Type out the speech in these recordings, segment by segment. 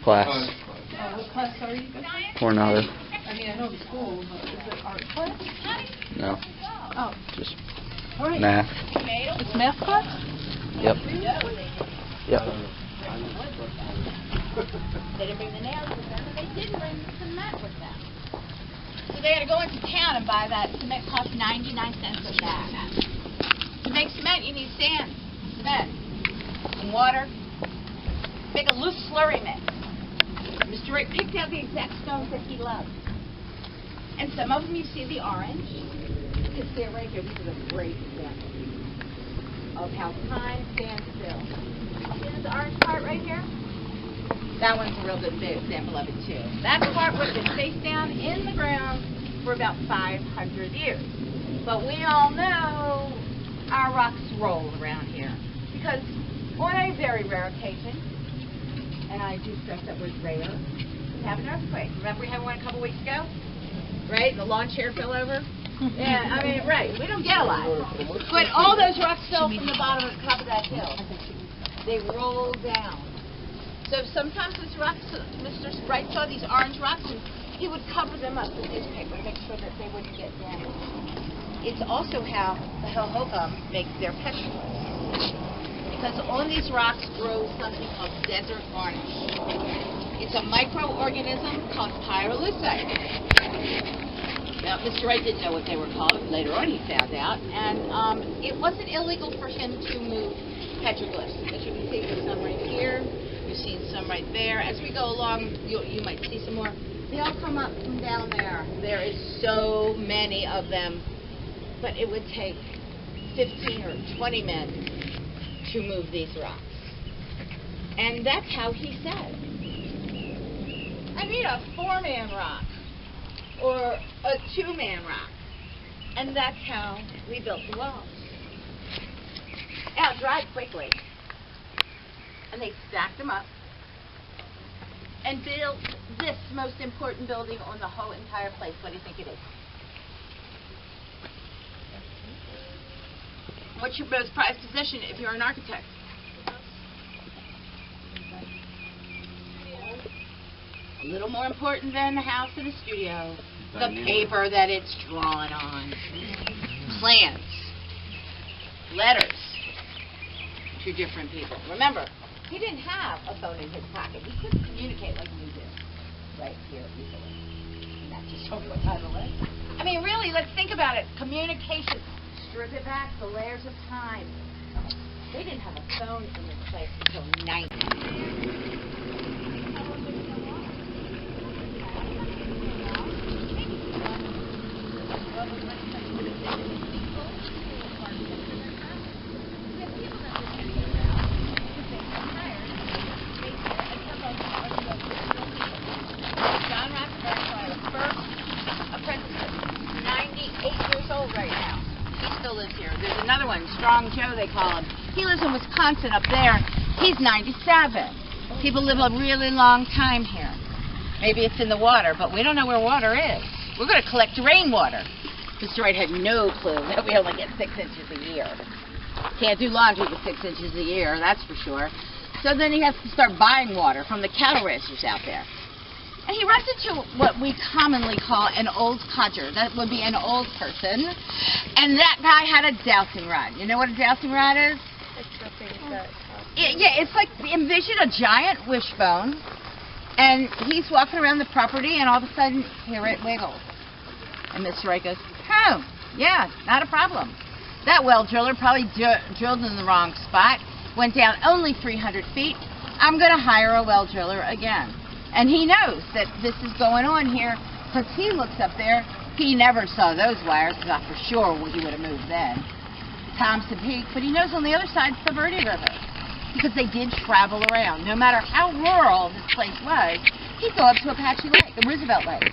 class. What class are you? Coronado. I mean, I know the school, but is it art class? No. Oh. Just Right. math. It's math class? Yep. Yep. They didn't bring the nails with them, and they didn't bring the cement with them. So they had to go into town and buy that cement. Cost 99 cents a bag. To make cement, you need sand, cement, and water. Make a loose slurry mix. Mr. Wright picked out the exact stones that he loved. And some of them you see the orange. You can see it right here. This is a great example of how time stands still. See this orange part right here? That one's a real good example of it too. That part would have been face down in the ground for about 500 years. But we all know our rocks roll around here. Because on a very rare occasion, and I do stress that word rare, we have an earthquake. Remember we had one a couple weeks ago? Right? The lawn chair fell over? Yeah, I mean, right. We don't get a lot. But all those rocks fell from the bottom of the top of that hill. They roll down. So sometimes these rocks, Mr. Wright saw these orange rocks, and he would cover them up with newspaper to make sure that they wouldn't get damaged. It's also how the Hohokam makes their petroglyphs. Because on these rocks grows something called desert varnish. It's a microorganism called pyrolusite. Now, Mr. Wright didn't know what they were called. Later on, he found out. And it wasn't illegal for him to move petroglyphs. As you can see, there's some right here. You've seen some right there. As we go along, you might see some more. They all come up from down there. There is so many of them. But it would take 15 or 20 men to move these rocks. And that's how he said, I need a 4-man rock or a 2-man rock. And that's how we built the walls. Now, it dried quickly. And they stacked them up and built this most important building on the whole entire place. What do you think it is? What's your most prized possession if you're an architect? A little more important than the house and the studio. The paper that it's drawn on. Plans. Letters to different people. Remember, he didn't have a phone in his pocket. He couldn't communicate like we do right here easily. And that just shows what time it was. I mean, really, let's think about it. Communication. Strip it back, the layers of time. They didn't have a phone in this place until 90. John Ratzenberg, the first apprentice, 98 years old right now. He still lives here. There's another one, Strong Joe they call him. He lives in Wisconsin up there. He's 97. People live a really long time here. Maybe it's in the water, but we don't know where water is. We're going to collect rainwater. Mr. Wright had no clue that we only get 6 inches a year. Can't do laundry with 6 inches a year, that's for sure. So then he has to start buying water from the cattle raisers out there. And he runs into what we commonly call an old codger. That would be an old person. And that guy had a dowsing rod. You know what a dowsing rod is? It's something that... Yeah, it's like, envision a giant wishbone. And he's walking around the property, and all of a sudden, here it wiggles. And Mr. Wright goes, oh, yeah, not a problem. That well driller probably drilled in the wrong spot, went down only 300 feet. I'm going to hire a well driller again. And he knows that this is going on here, because he looks up there. He never saw those wires, because for sure he would have moved then. Thompson Peak, but he knows on the other side it's the Verde River, because they did travel around. No matter how rural this place was, he'd go up to Apache Lake, the Roosevelt Lake.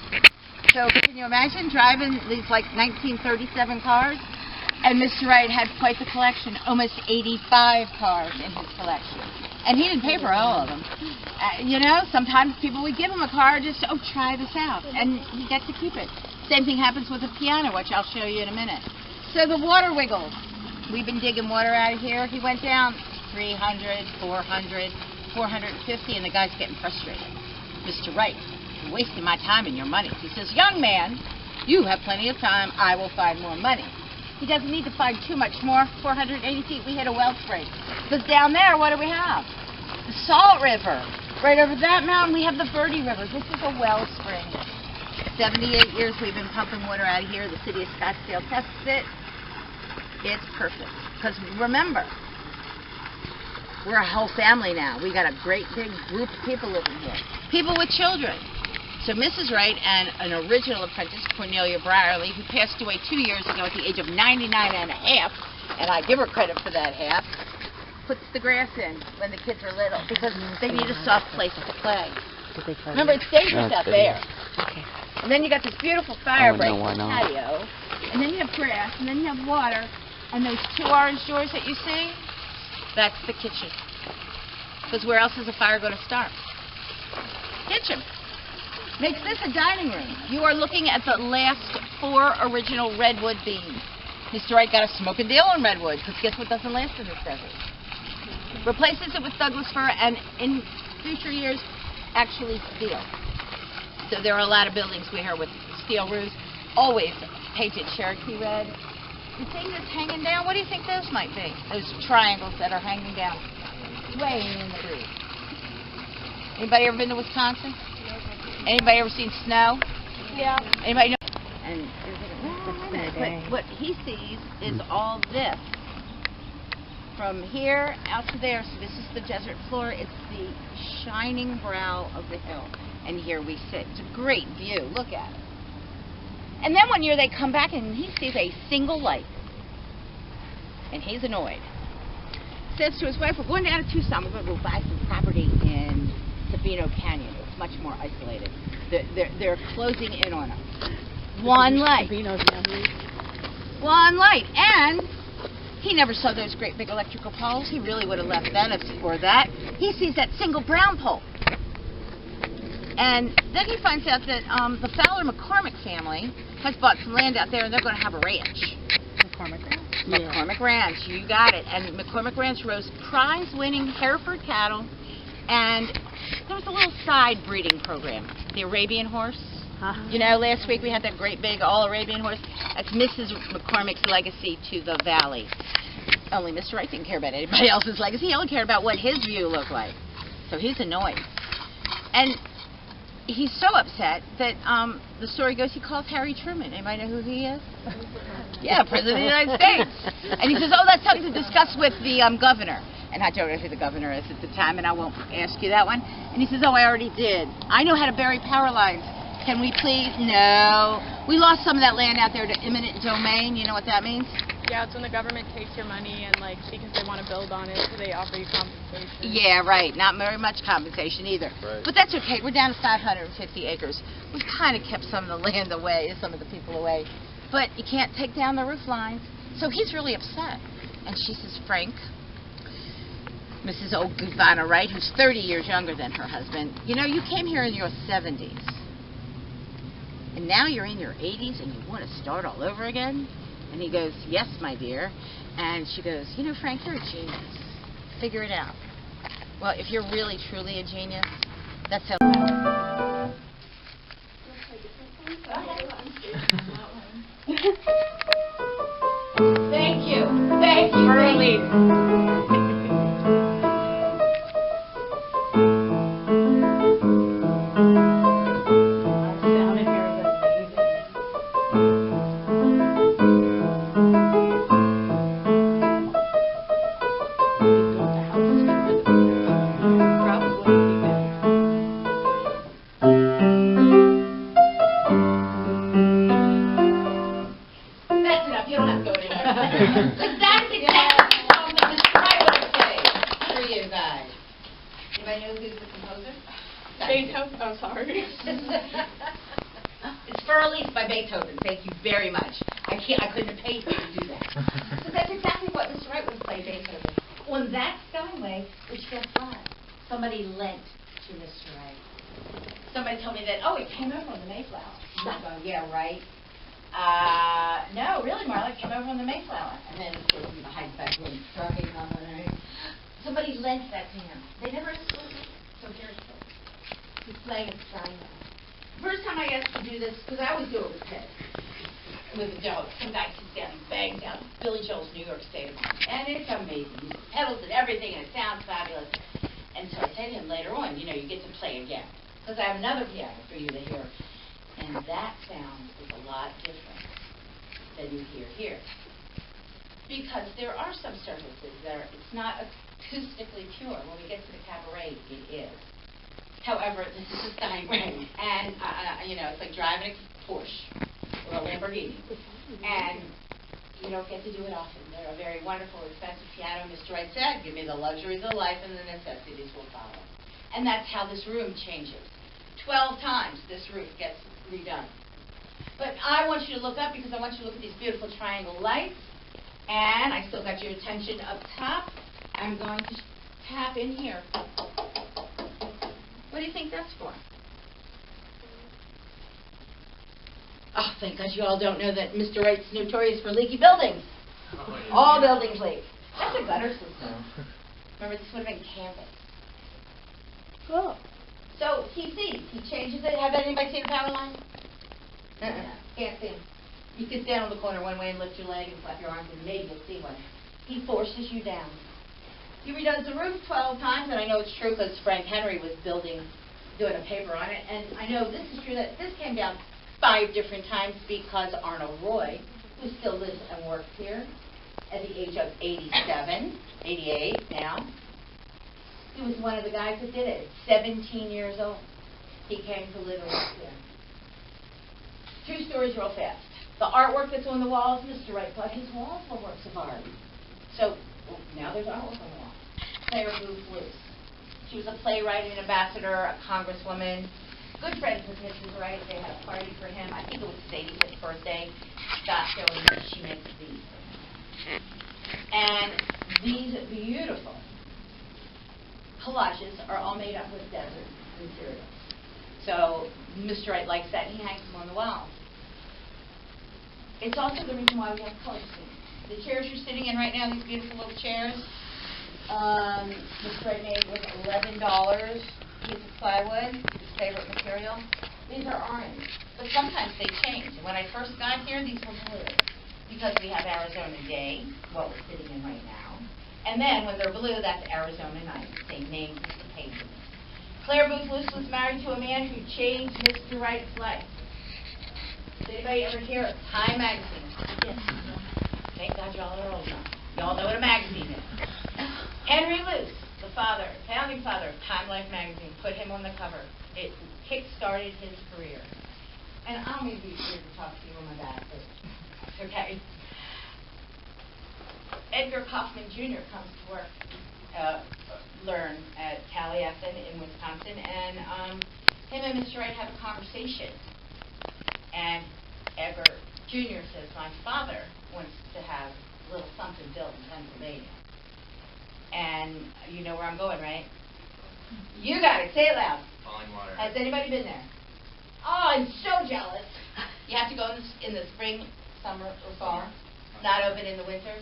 So can you imagine driving these like 1937 cars? And Mr. Wright had quite the collection, almost 85 cars in his collection. And he didn't pay for all of them. You know, sometimes people would give him a car just, oh, try this out. And he got to keep it. Same thing happens with a piano, which I'll show you in a minute. So the water wiggles. We've been digging water out of here. He went down 300, 400, 450, and the guy's getting frustrated. Mr. Wright, you're wasting my time and your money. He says, young man, you have plenty of time. I will find more money. He doesn't need to find too much more. 480 feet, we hit a well spring. Because down there, what do we have? The Salt River. Right over that mountain, we have the Verde River. This is a well spring. 78 years we've been pumping water out of here. The city of Scottsdale tests it. It's perfect. Because remember, we're a whole family now. We got a great big group of people living here. People with children. So Mrs. Wright and an original apprentice, Cornelia Brierly, who passed away 2 years ago at the age of 99 and a half, and I give her credit for that half, puts the grass in when the kids are little because they need a soft place to play. Remember, it's dangerous out there. Okay. And then you got this beautiful fire break no, why not? patio, and then you have grass, and then you have water, and those 2 orange doors that you see, that's the kitchen. Because where else is a fire going to start? Kitchen. Makes this a dining room. You are looking at the last 4 original redwood beams. Mr. Wright got a smoking deal on redwood, because guess what doesn't last in this desert? Replaces it with Douglas fir, and in future years, actually steel. So there are a lot of buildings we hear with steel roofs, always painted Cherokee red. The thing that's hanging down, what do you think those might be? Those triangles that are hanging down way in the roof. Anybody ever been to Wisconsin? Anybody ever seen snow? Yeah. Anybody know? And you're thinking, well, wait a minute. But what he sees is all this. From here out to there, so this is the desert floor. It's the shining brow of the hill. And here we sit. It's a great view. Look at it. And then one year they come back and he sees a single light. And he's annoyed. Says to his wife, we're going down to Tucson. We're going to go buy some property in Sabino Canyon. It's much more isolated. They're closing in on us. One light. One light. And he never saw those great big electrical poles. He really would have left then for that. He sees that single brown pole. And then he finds out that the Fowler McCormick family has bought some land out there and they're going to have a ranch. McCormick Ranch? McCormick Ranch, you got it. And McCormick Ranch rose prize-winning Hereford cattle, and there was a little side breeding program. The Arabian horse. You know, last week we had that great big all-Arabian horse. That's Mrs. McCormick's legacy to the valley. Only Mr. Wright didn't care about anybody else's legacy. He only cared about what his view looked like. So he's annoyed. And he's so upset that the story goes he calls Harry Truman. Anybody know who he is? Yeah, President of the United States. And he says, oh, that's something to discuss with the governor. And I don't know who the governor is at the time, and I won't ask you that one. And he says, oh, I already did. I know how to bury power lines. Can we please? No. We lost some of that land out there to eminent domain. You know what that means? Yeah, it's when the government takes your money and, like, because they want to build on it, so they offer you compensation. Yeah, right. Not very much compensation either. Right. But that's okay. We're down to 550 acres. We've kind of kept some of the land away, some of the people away. But you can't take down the roof lines. So he's really upset. And she says, Frank, Mrs. Old Gudvana Wright, who's 30 years younger than her husband, you know, you came here in your 70s. And now you're in your 80s and you want to start all over again? And he goes, yes, my dear. And she goes, you know, Frank, you're a genius. Figure it out. Well, if you're really, truly a genius, that's how... Thank you. Thank you. Early. Beethoven? Oh, sorry. It's Fur Elise by Beethoven. Thank you very much. I couldn't have paid you to do that. So that's exactly what Mr. Wright would play Beethoven. On that skyway, which guess what? Somebody lent to Mr. Wright. Somebody told me that, oh, it came over on the Mayflower. I'm going, yeah, right. No, really, Marla, it came over on the Mayflower. And then, of course, the hide back room starting on the night. Somebody lent that to him. They never sold it. So here's it. He's playing at the triangle. First time I asked to do this, because I always do it with kids, with the dogs. Some guy sits down and bangs out Billy Joel's New York State of Mind. And it's amazing. He pedals and everything, and it sounds fabulous. And so I say to him later on, you know, you get to play again. Because I have another piano for you to hear. And that sound is a lot different than you hear here. Because there are some surfaces that it's not acoustically pure. When we get to the cabaret, it is. However, this is a dying ring, and you know, it's like driving a Porsche or a Lamborghini, and you don't get to do it often. They're a very wonderful, expensive piano. Mr. Wright said, give me the luxuries of life and the necessities will follow. And that's how this room changes. 12 times this roof gets redone. But I want you to look up because I want you to look at these beautiful triangle lights, and I still got your attention up top. I'm going to tap in here. What do you think that's for? Oh, thank God you all don't know that Mr. Wright's notorious for leaky buildings. All buildings leak. That's a gutter system. Remember, this would have been canvas. Cool. So he sees. He changes it. Have anybody seen a power line? Can't see him. You can stand on the corner one way and lift your leg and flap your arms, and maybe you'll see one. He forces you down. He redoes the roof 12 times, and I know it's true because Frank Henry was doing a paper on it, and I know this is true that this came down 5 different times because Arnold Roy, who still lives and works here at the age of 87, 88 now, he was one of the guys that did it. 17 years old. He came to live and work here. 2 stories real fast. The artwork that's on the walls, Mr. Wright thought his walls were works of art. So, well, now there's artwork on the wall. Claire Booth Luce. She was a playwright, an ambassador, a congresswoman. Good friends with Mrs. Wright. They had a party for him. I think it was his 85th birthday. Got going, she makes these for him. And these beautiful collages are all made up with desert materials. So Mr. Wright likes that, and he hangs them on the wall. It's also the reason why we have color schemes. The chairs you're sitting in right now, these beautiful little chairs, Mr. Wright made with $11 piece of plywood, his favorite material. These are orange, but sometimes they change. When I first got here, these were blue because we have Arizona Day, what we're sitting in right now. And then when they're blue, that's Arizona Night, same name as the painting. Claire Booth Luce was married to a man who changed Mr. Wright's life. Did anybody ever hear of Time magazine? Yes. Thank God y'all are old enough. Y'all know what a magazine is. Henry Luce, the father, founding father of Time Life magazine, put him on the cover. It kick-started his career. And I don't mean to be weird to talk to you on my back, but it's okay. Edgar Kaufman Jr. comes to work, learn at Taliesin in Wisconsin, and him and Mr. Wright have a conversation. And Edgar Jr. says, my father wants to have a little something built in Pennsylvania. And you know where I'm going, right? You got it. Say it loud. Fallingwater. Has anybody been there? Oh, I'm so jealous. You have to go in the spring, summer, or fall. Not open in the winter.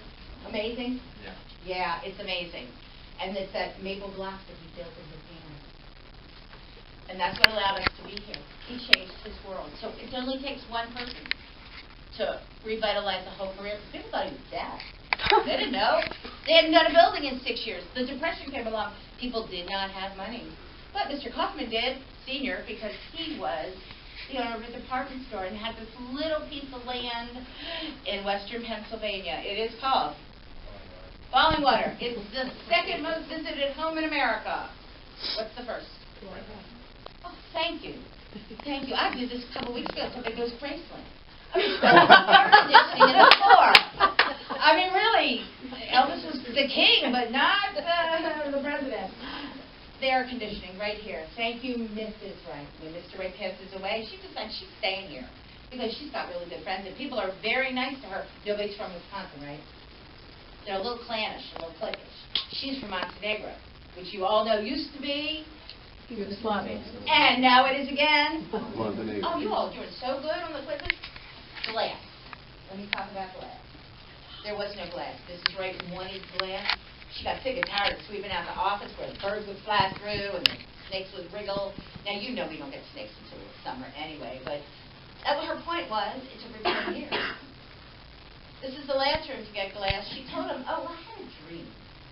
Amazing? Yeah. Yeah, it's amazing. And it's that maple block that he built in his hand. And that's what allowed us to be here. He changed his world. So it only takes one person to revitalize a whole career. People thought he was dead. They didn't know. They hadn't done a building in 6 years. The Depression came along. People did not have money. But Mr. Kaufman did, senior, because he was the owner of a department store and had this little piece of land in western Pennsylvania. It is called Fallingwater. It's the 2nd most visited home in America. What's the first? Oh, thank you. Thank you. I did this a couple weeks ago. It's up at Ghost Graceland. I mean, air conditioning in the floor. I mean, really, Elvis was the king, but not the president. The air conditioning right here. Thank you, Mrs. Wright. When Mr. Wright passes away, she decides she's staying here because she's got really good friends, and people are very nice to her. Nobody's from Wisconsin, right? They're a little clannish, a little cliquish. She's from Montenegro, which you all know used to be Yugoslavia. And now it is again. Montenegro. Oh, you all are doing so good on the quizzes. Glass. Let me talk about glass. There was no glass. Mrs. Wright wanted glass. She got sick and tired of sweeping out the office where the birds would fly through and the snakes would wriggle. Now, you know we don't get snakes until summer anyway, but that was her point was, it took her 10 years. This is the last room to get glass. She told him, oh, I had a dream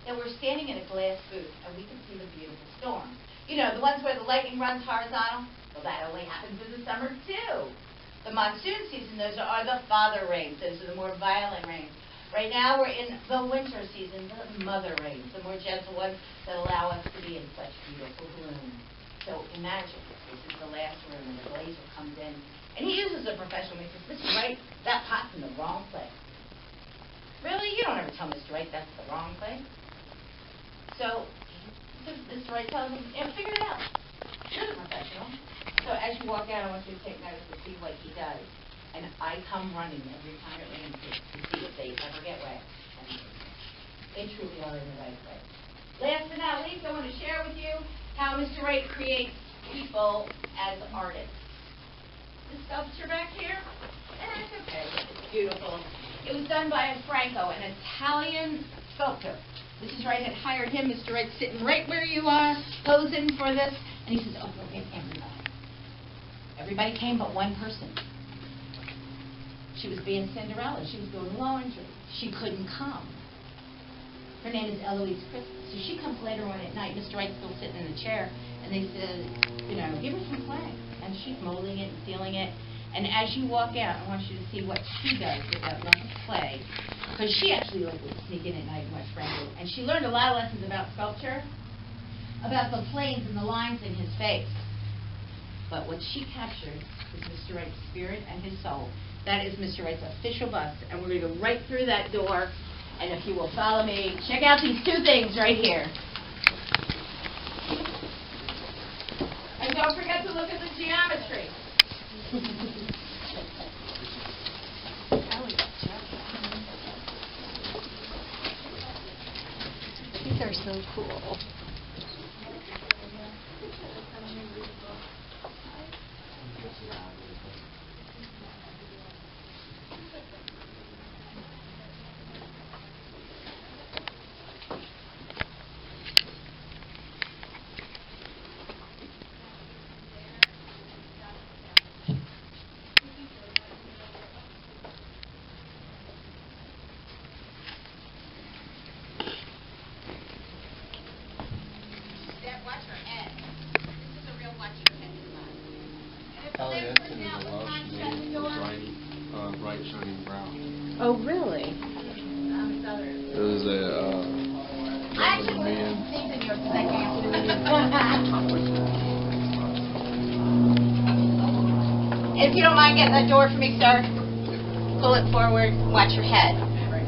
that we're standing in a glass booth and we can see the beautiful storm. You know, the ones where the lightning runs horizontal? Well, that only happens in the summer, too. The monsoon season, those are the father rains. Those are the more violent rains. Right now, we're in the winter season, the mother rains, the more gentle ones that allow us to be in such beautiful bloom. So imagine, this is the last room, and the glazer comes in, and he uses a professional. He says, Mr. Wright, that pot's in the wrong place. Really? You don't ever tell Mr. Wright that's the wrong place? So Mr. Wright tells him, figure it out. You're the professional. So as you walk out, I want you to take notice and see what he does. And I come running every time it rains to see if they ever get wet. And they truly are in the right place. Last but not least, I want to share with you how Mr. Wright creates people as artists. This sculpture back here, that's okay. It's beautiful. It was done by Franco, an Italian sculptor. Mrs. Wright had hired him. Mr. Wright's sitting right where you are, posing for this. And he says, oh, go get everybody. Everybody came but one person. She was being Cinderella. She was doing laundry. She couldn't come. Her name is Eloise Christmas. So she comes later on at night. Mr. Wright's still sitting in the chair. And they said, you know, give her some clay. And she's molding it and sealing it. And as you walk out, I want you to see what she does with that lump of clay. Because she actually would sneak in at night and watch Franco. And she learned a lot of lessons about sculpture, about the planes and the lines in his face. But what she captured is Mr. Wright's spirit and his soul. That is Mr. Wright's official bust. And we're going to go right through that door. And if you will follow me, check out these two things right here. And don't forget to look at the geometry. These are so cool. Watch your head. This is a real watch your head spot. Taliesin is a Welsh name for bright shining brown. Oh, really? It was a I actually man. things in yours because I can't. If you don't mind getting that door for me, sir, pull it forward, watch your head.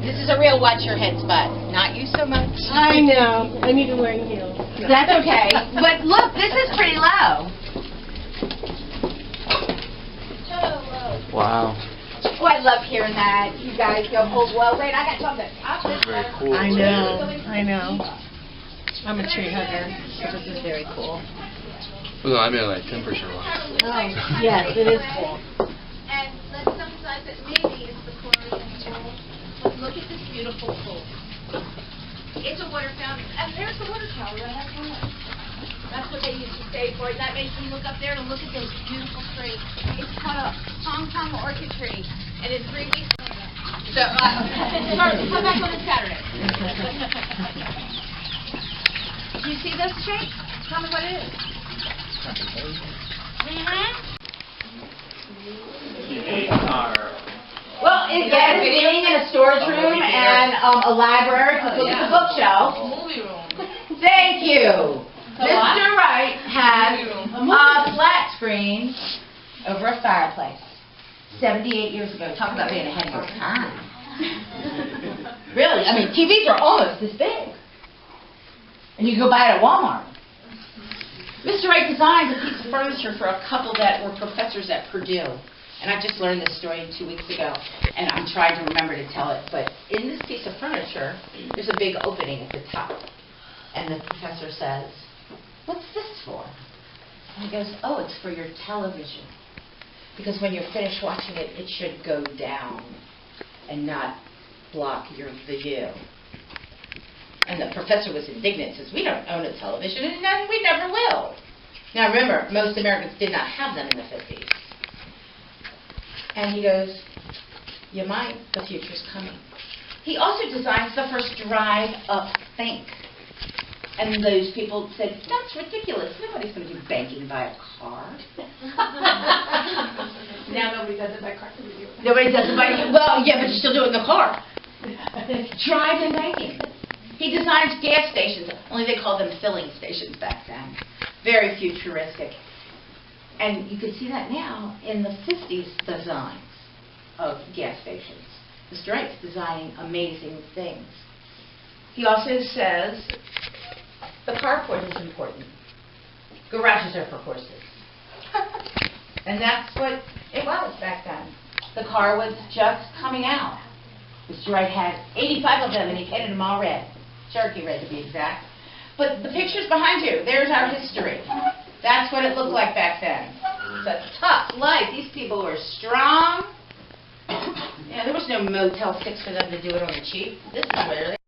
This is a real watch your head spot. Not you so much. I know. I'm even wearing heels. No. That's okay. But look, this is pretty low. Wow. Oh, I love hearing that. You guys go, oh, well, wait, I got something. That's very cool. I know. I know. I'm a tree hugger, so this is very cool. Well, I mean, like temperature-wise. Oh, yes, it is cool. And let's emphasize that maybe it's the chlorine in the pool. But look at this beautiful pool. It's a water fountain. And there's the water tower right up there. That's what they used to stay for. That makes me look up there and look at those beautiful trees. It's called a Hong Kong orchid tree. And it's 3 weeks. So, come back on a Saturday. Do you see those shapes? Tell me what it is. Well, again, being in a storage room and a library, look at the bookshelf. Thank you. Mr. Wright has a flat screen over a fireplace. 78 years ago. Talk about being ahead of his time. Really, I mean, TVs are almost this big. And you can go buy it at Walmart. Mr. Wright designed a piece of furniture for a couple that were professors at Purdue. And I just learned this story 2 weeks ago, and I'm trying to remember to tell it. But in this piece of furniture, there's a big opening at the top. And the professor says, what's this for? And he goes, oh, it's for your television. Because when you're finished watching it, it should go down and not block your view. And the professor was indignant, says, we don't own a television, and we never will. Now remember, most Americans did not have them in the 50s. And he goes, you might, the future's coming. He also designs the first drive-up bank. And those people said, that's ridiculous. Nobody's going to do banking by a car. Now nobody does it by car. Nobody does it by, well, yeah, but you still do it in the car. Drive-in banking. He designs gas stations, only they called them filling stations back then. Very futuristic. And you can see that now in the 50s designs of gas stations. Mr. Wright's designing amazing things. He also says the carport is important. Garages are for horses. And that's what it was back then. The car was just coming out. Mr. Wright had 85 of them, and he painted them all red. Cherokee red, to be exact. But the picture's behind you. There's our history. That's what it looked like back then. It's a tough life. These people were strong. Yeah, there was no Motel 6 for them to do it on the cheap. This is where they